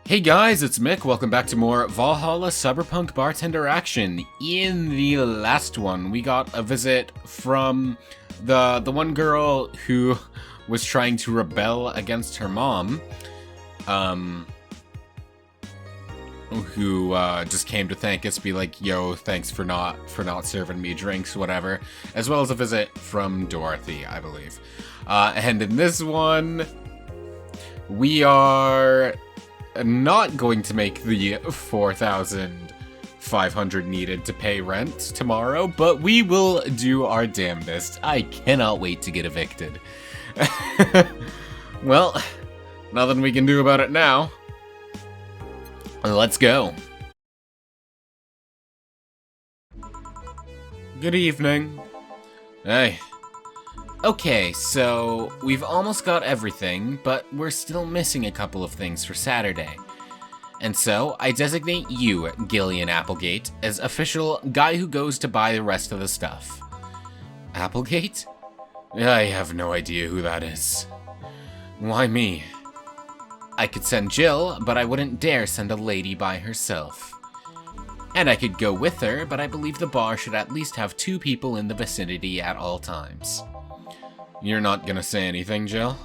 Hey guys, it's Mick. Welcome back to more Valhalla Cyberpunk Bartender action. In the last one, we got a visit from the one girl who was trying to rebel against her mom, who just came to thank us, be like, "Yo, thanks for not serving me drinks, whatever." As well as a visit from Dorothy, I believe. And in this one, we are not going to make the 4,500 needed to pay rent tomorrow, but we will do our damnedest. I cannot wait to get evicted. Well, nothing we can do about it now. Let's go. Good evening. Hey. Okay, so we've almost got everything, but we're still missing a couple of things for Saturday. And so, I designate you, Gillian Applegate, as official guy who goes to buy the rest of the stuff. Applegate? I have no idea who that is. Why me? I could send Jill, but I wouldn't dare send a lady by herself. And I could go with her, but I believe the bar should at least have 2 people in the vicinity at all times. You're not gonna say anything, Jill?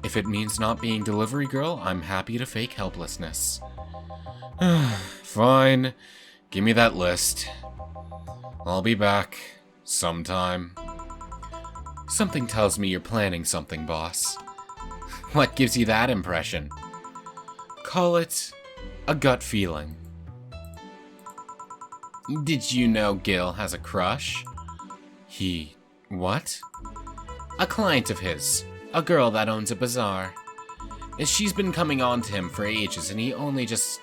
If it means not being delivery girl, I'm happy to fake helplessness. Fine. Give me that list. I'll be back. Sometime. Something tells me you're planning something, boss. What gives you that impression? Call it a gut feeling. Did you know Gil has a crush? What? A client of his, a girl that owns a bazaar. She's been coming on to him for ages, and he's only just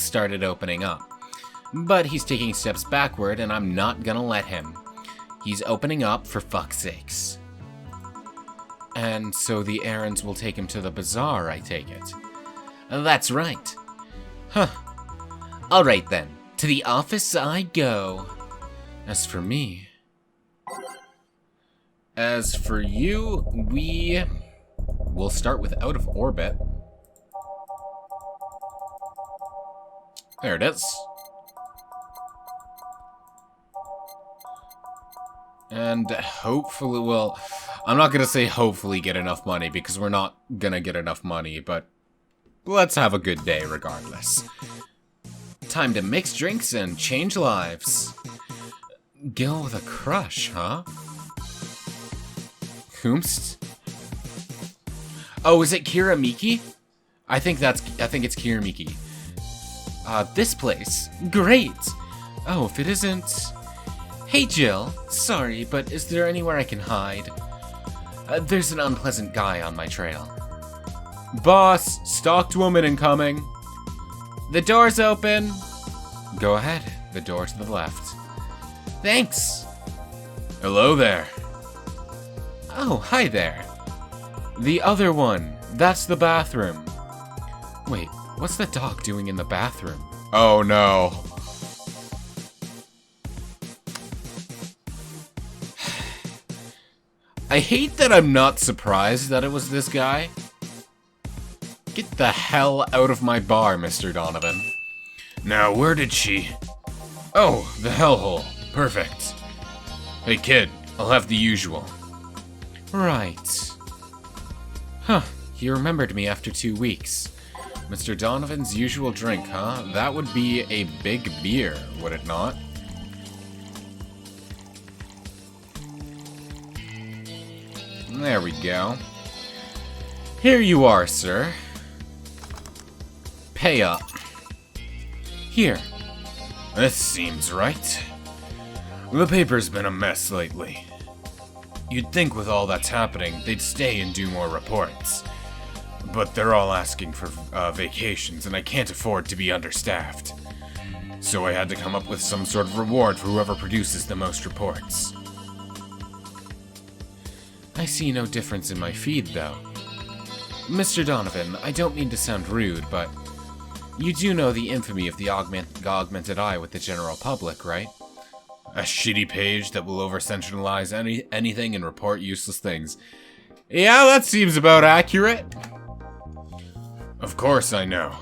started opening up. But he's taking steps backward, and I'm not gonna let him. He's opening up for fuck's sakes. And so the errands will take him to the bazaar, I take it. That's right. Huh. Alright then, to the office I go. As for you, we'll start with out of orbit. There it is. And hopefully, well, I'm not gonna say hopefully get enough money, because we're not gonna get enough money, but let's have a good day regardless. Time to mix drinks and change lives. Gil with a crush, huh? Whomst? Oh, is it Kira Miki? I think it's Kira Miki. This place? Great! Oh, if it isn't... Hey Jill, sorry, but is there anywhere I can hide? There's an unpleasant guy on my trail. Boss, stalked woman incoming. The door's open. Go ahead, the door to the left. Thanks. Hello there. Oh, hi there. The other one. That's the bathroom. Wait, what's the dog doing in the bathroom? Oh no. I hate that I'm not surprised that it was this guy. Get the hell out of my bar, Mr. Donovan. Now, where did she... Oh, the hellhole. Perfect. Hey kid, I'll have the usual. Right. Huh, he remembered me after 2 weeks. Mr. Donovan's usual drink, huh? That would be a big beer, would it not? There we go. Here you are, sir. Pay up. Here. This seems right. The paper's been a mess lately. You'd think with all that's happening, they'd stay and do more reports. But they're all asking for vacations, and I can't afford to be understaffed. So I had to come up with some sort of reward for whoever produces the most reports. I see no difference in my feed, though. Mr. Donovan, I don't mean to sound rude, but you do know the infamy of the augmented eye with the general public, right? A shitty page that will over-sensationalize anything and report useless things. Yeah, that seems about accurate. Of course I know.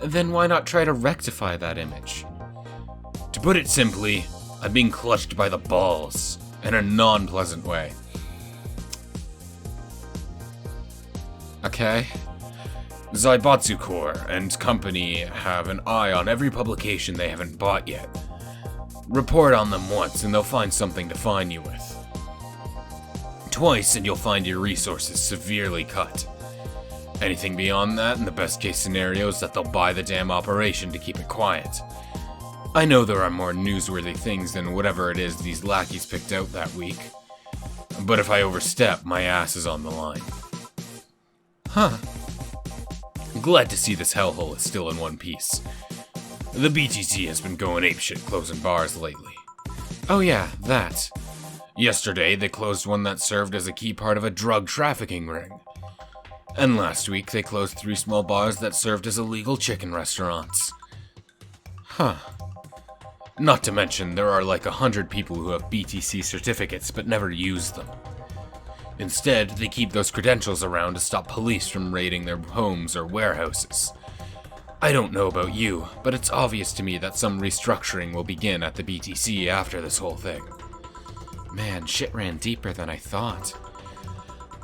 Then why not try to rectify that image? To put it simply, I'm being clutched by the balls, in a non-pleasant way. Okay. Zaibatsu Corps and company have an eye on every publication they haven't bought yet. Report on them once and they'll find something to fine you with. Twice and you'll find your resources severely cut. Anything beyond that, in the best case scenario, is that they'll buy the damn operation to keep it quiet. I know there are more newsworthy things than whatever it is these lackeys picked out that week. But if I overstep, my ass is on the line. Huh. Glad to see this hellhole is still in one piece. The BTC has been going apeshit closing bars lately. Oh yeah, that. Yesterday, they closed one that served as a key part of a drug trafficking ring. And last week, they closed 3 small bars that served as illegal chicken restaurants. Huh. Not to mention, there are like 100 people who have BTC certificates but never use them. Instead, they keep those credentials around to stop police from raiding their homes or warehouses. I don't know about you, but it's obvious to me that some restructuring will begin at the BTC after this whole thing. Man, shit ran deeper than I thought.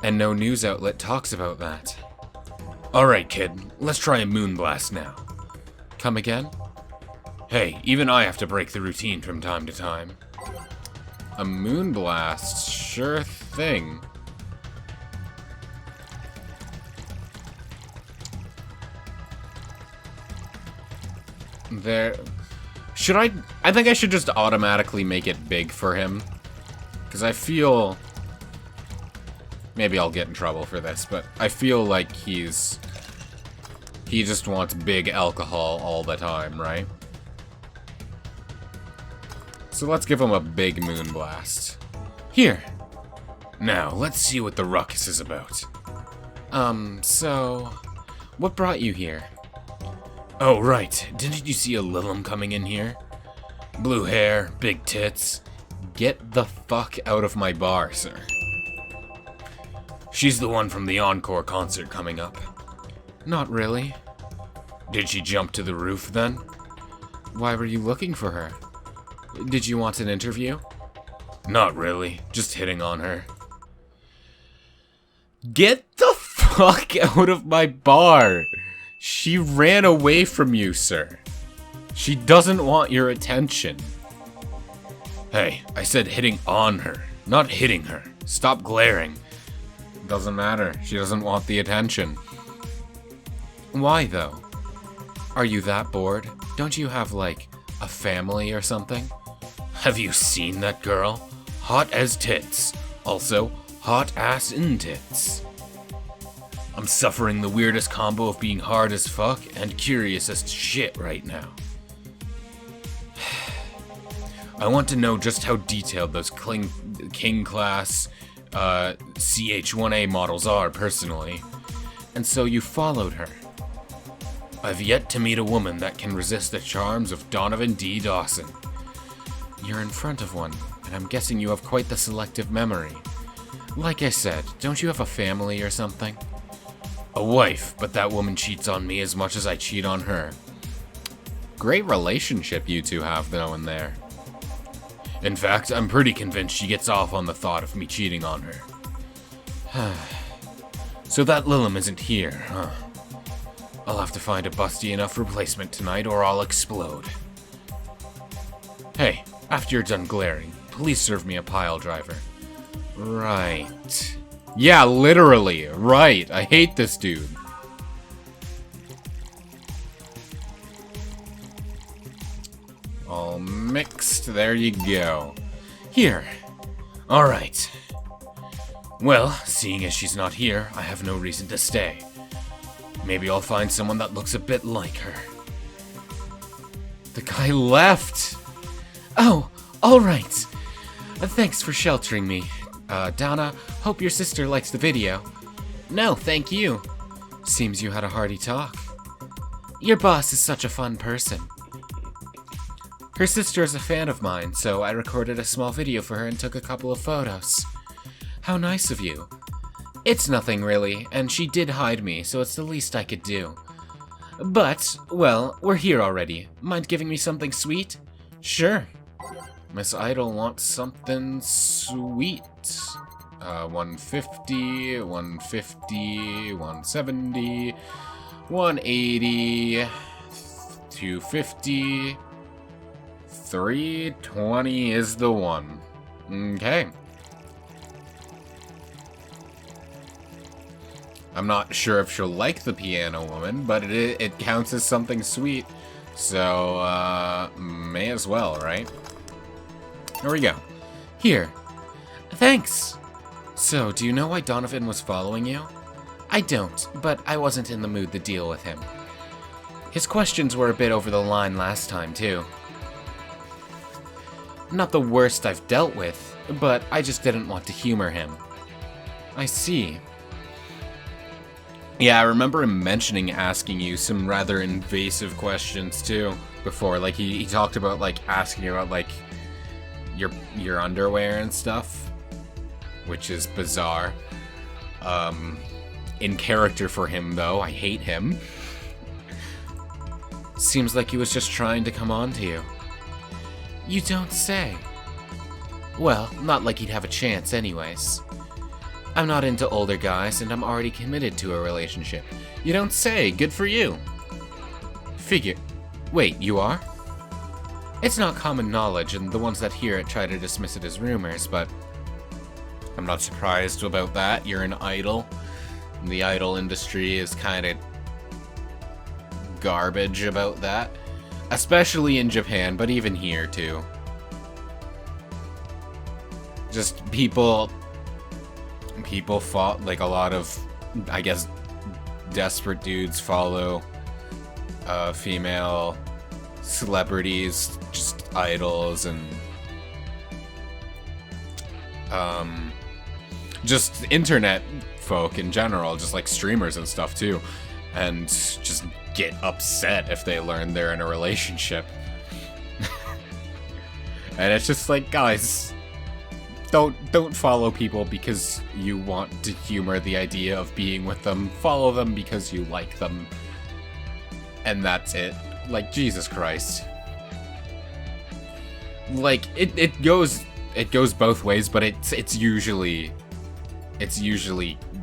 And no news outlet talks about that. Alright, kid, let's try a moonblast now. Come again? Hey, even I have to break the routine from time to time. A moonblast? Sure thing. There... Should I think I should just automatically make it big for him. Because I feel... Maybe I'll get in trouble for this, but I feel like he just wants big alcohol all the time, right? So let's give him a big moonblast. Here! Now, let's see what the ruckus is about. So... What brought you here? Oh, right. Didn't you see a Lilum coming in here? Blue hair, big tits. Get the fuck out of my bar, sir. She's the one from the Encore concert coming up. Not really. Did she jump to the roof then? Why were you looking for her? Did you want an interview? Not really. Just hitting on her. Get the fuck out of my bar! She ran away from you, sir. She doesn't want your attention. Hey, I said hitting on her, not hitting her. Stop glaring. Doesn't matter. She doesn't want the attention. Why, though? Are you that bored? Don't you have, like, a family or something? Have you seen that girl? Hot as tits. Also, hot ass in tits. I'm suffering the weirdest combo of being hard as fuck and curious as shit right now. I want to know just how detailed those King class CH-1A models are, personally. And so you followed her. I've yet to meet a woman that can resist the charms of Donovan D. Dawson. You're in front of one, and I'm guessing you have quite the selective memory. Like I said, don't you have a family or something? A wife, but that woman cheats on me as much as I cheat on her. Great relationship you two have, though, in there. In fact, I'm pretty convinced she gets off on the thought of me cheating on her. So that Lilum isn't here, huh? I'll have to find a busty enough replacement tonight or I'll explode. Hey, after you're done glaring, please serve me a pile driver. Right. Yeah, literally, right. I hate this dude. All mixed, there you go. Here. Alright. Well, seeing as she's not here, I have no reason to stay. Maybe I'll find someone that looks a bit like her. The guy left! Oh, alright. Thanks for sheltering me. Donna, hope your sister likes the video. No, thank you. Seems you had a hearty talk. Your boss is such a fun person. Her sister is a fan of mine, so I recorded a small video for her and took a couple of photos. How nice of you. It's nothing really, and she did hide me, so it's the least I could do. But, well, we're here already. Mind giving me something sweet? Sure. Miss Idol wants something sweet. 150, 150, 170, 180, 250, 320 is the one. Okay. I'm not sure if she'll like the piano woman, but it counts as something sweet. So, may as well, right? Here we go. Here. Thanks. So, do you know why Donovan was following you? I don't, but I wasn't in the mood to deal with him. His questions were a bit over the line last time, too. Not the worst I've dealt with, but I just didn't want to humor him. I see. Yeah, I remember him mentioning asking you some rather invasive questions, too, before. Like, he talked about, like, asking about, like, your underwear and stuff, which is bizarre. In character for him, though. I hate him. Seems like he was just trying to come on to you. You don't say. Well, not like he'd have a chance anyways. I'm not into older guys, and I'm already committed to a relationship. You don't say. Good for you. Figure. Wait, you are? It's not common knowledge, and the ones that hear it try to dismiss it as rumors, but I'm not surprised about that. You're an idol. The idol industry is kind of garbage about that. Especially in Japan, but even here, too. Just people fought, like, a lot of, I guess, desperate dudes follow female celebrities, just idols, and just internet folk in general, just like streamers and stuff too, and just get upset if they learn they're in a relationship. And it's just like, guys, don't follow people because you want to humor the idea of being with them. Follow them because you like them. And that's it. Like, Jesus Christ. Like, it goes both ways, but it's usually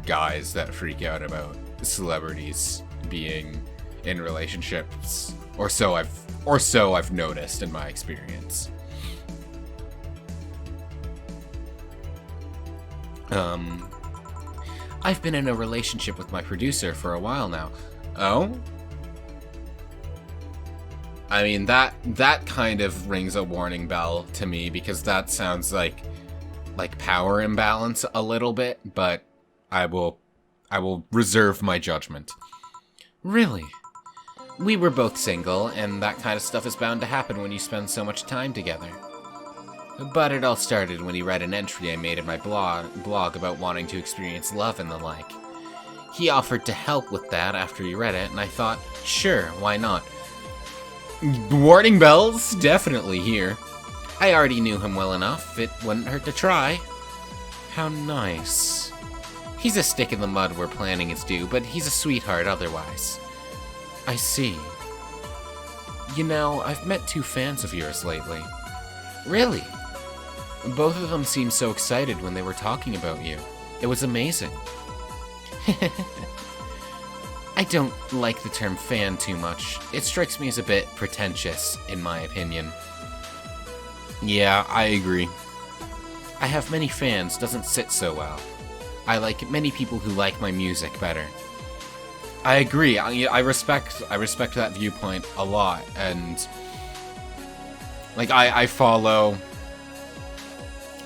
guys that freak out about celebrities being in relationships, or so I've noticed in my experience. I've been in a relationship with my producer for a while now. Oh? I mean, that kind of rings a warning bell to me, because that sounds like power imbalance a little bit, but I will reserve my judgment. Really? We were both single, and that kind of stuff is bound to happen when you spend so much time together. But it all started when he read an entry I made in my blog about wanting to experience love and the like. He offered to help with that after he read it, and I thought, sure, why not? Warning bells, definitely here. I already knew him well enough, it wouldn't hurt to try. How nice. He's a stick in the mud where planning is due, but he's a sweetheart otherwise. I see. You know, I've met 2 fans of yours lately. Really? Both of them seemed so excited when they were talking about you. It was amazing. I don't like the term fan too much. It strikes me as a bit pretentious, in my opinion. Yeah, I agree. I have many fans doesn't sit so well. I like many people who like my music better. I agree. I respect that viewpoint a lot, and like I follow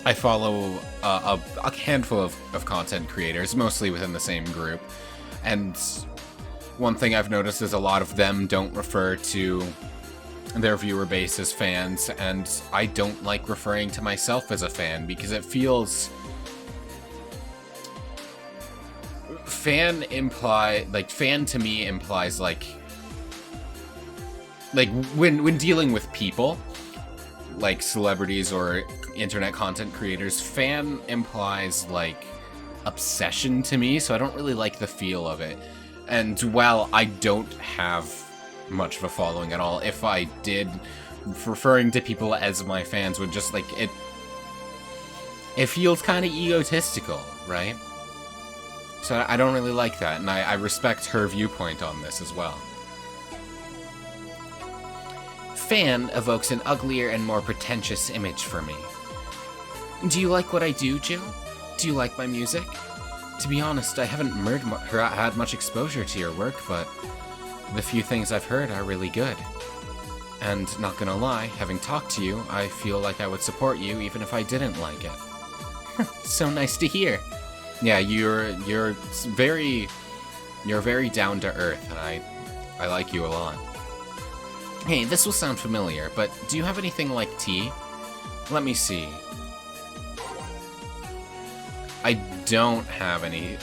a handful of content creators, mostly within the same group, and one thing I've noticed is a lot of them don't refer to their viewer base as fans, and I don't like referring to myself as a fan because it feels... Fan to me implies like when dealing with people, like celebrities or internet content creators, fan implies like obsession to me, so I don't really like the feel of it. And while I don't have much of a following at all, if I did, referring to people as my fans would just, like, it feels kind of egotistical, right? So I don't really like that, and I respect her viewpoint on this as well. Fan evokes an uglier and more pretentious image for me. Do you like what I do, Jill? Do you like my music? To be honest, I haven't had much exposure to your work, but the few things I've heard are really good. And not gonna lie, having talked to you, I feel like I would support you even if I didn't like it. So nice to hear. Yeah, you're very down to earth, and I like you a lot. Hey, this will sound familiar, but do you have anything like tea? Let me see. I don't have any.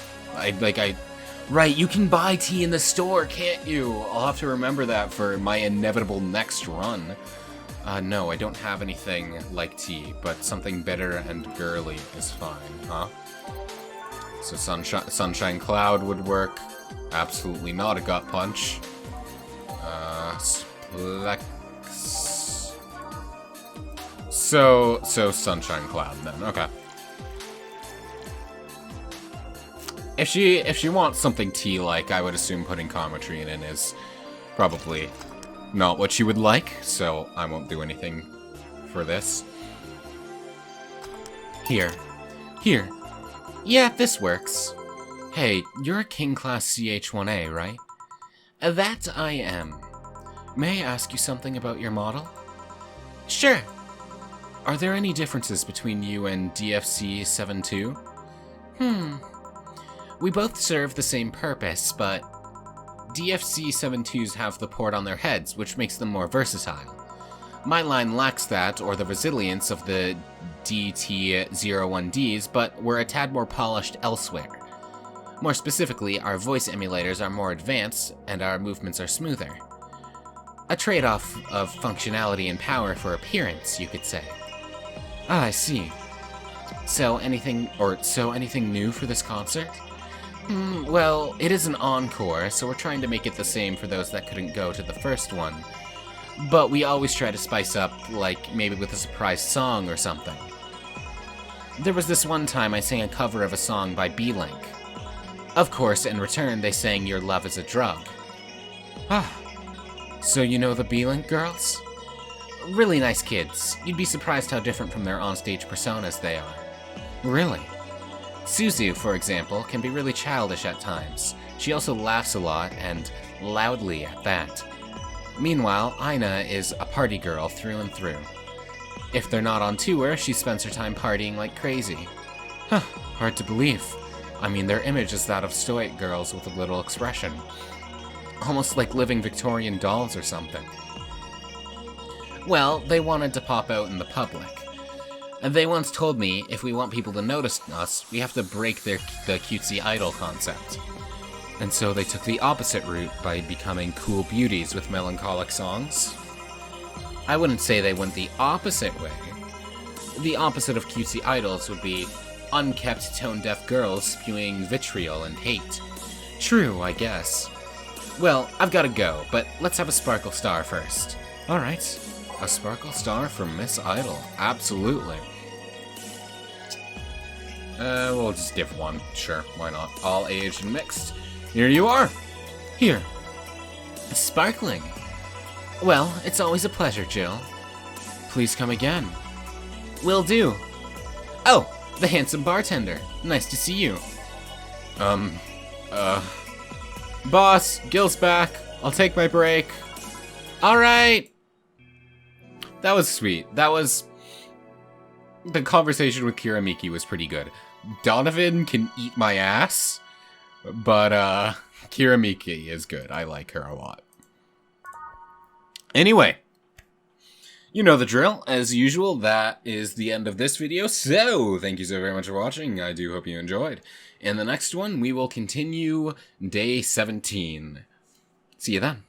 Right, you can buy tea in the store, can't you? I'll have to remember that for my inevitable next run. No, I don't have anything like tea, but something bitter and girly is fine, huh? So Sunshine Cloud would work. Absolutely not a gut punch. Splex. So Sunshine Cloud then, okay. If she wants something tea-like, I would assume putting Cometrine in is probably not what she would like, so I won't do anything for this. Here. Yeah, this works. Hey, you're a King Class CH-1A, right? That I am. May I ask you something about your model? Sure. Are there any differences between you and DFC-72? We both serve the same purpose, but DFC-72s have the port on their heads, which makes them more versatile. My line lacks that, or the resilience of the DT-01Ds, but we're a tad more polished elsewhere. More specifically, our voice emulators are more advanced, and our movements are smoother. A trade-off of functionality and power for appearance, you could say. Ah, I see. So anything new for this concert? Well, it is an encore, so we're trying to make it the same for those that couldn't go to the first one. But we always try to spice up, like, maybe with a surprise song or something. There was this one time I sang a cover of a song by B-Link. Of course, in return, they sang Your Love is a Drug. Ah, so you know the B-Link girls? Really nice kids. You'd be surprised how different from their onstage personas they are. Really? Suzu, for example, can be really childish at times. She also laughs a lot, and loudly at that. Meanwhile, Aina is a party girl through and through. If they're not on tour, she spends her time partying like crazy. Huh, hard to believe. I mean, their image is that of stoic girls with a little expression. Almost like living Victorian dolls or something. Well, they wanted to pop out in the public. And they once told me, if we want people to notice us, we have to break the cutesy idol concept. And so they took the opposite route by becoming cool beauties with melancholic songs. I wouldn't say they went the opposite way. The opposite of cutesy idols would be unkept tone-deaf girls spewing vitriol and hate. True, I guess. Well, I've gotta go, but let's have a Sparkle Star first. Alright, a Sparkle Star from Miss Idol, absolutely. We'll just give one, sure, why not? All aged and mixed. Here you are! Here. Sparkling. Well, it's always a pleasure, Jill. Please come again. Will do. Oh, the handsome bartender. Nice to see you. Boss, Gil's back. I'll take my break. Alright! That was sweet. That was... The conversation with Miki was pretty good. Donovan can eat my ass, but, Miki is good. I like her a lot. Anyway, you know the drill. As usual, that is the end of this video, so thank you so very much for watching. I do hope you enjoyed. In the next one, we will continue day 17. See you then.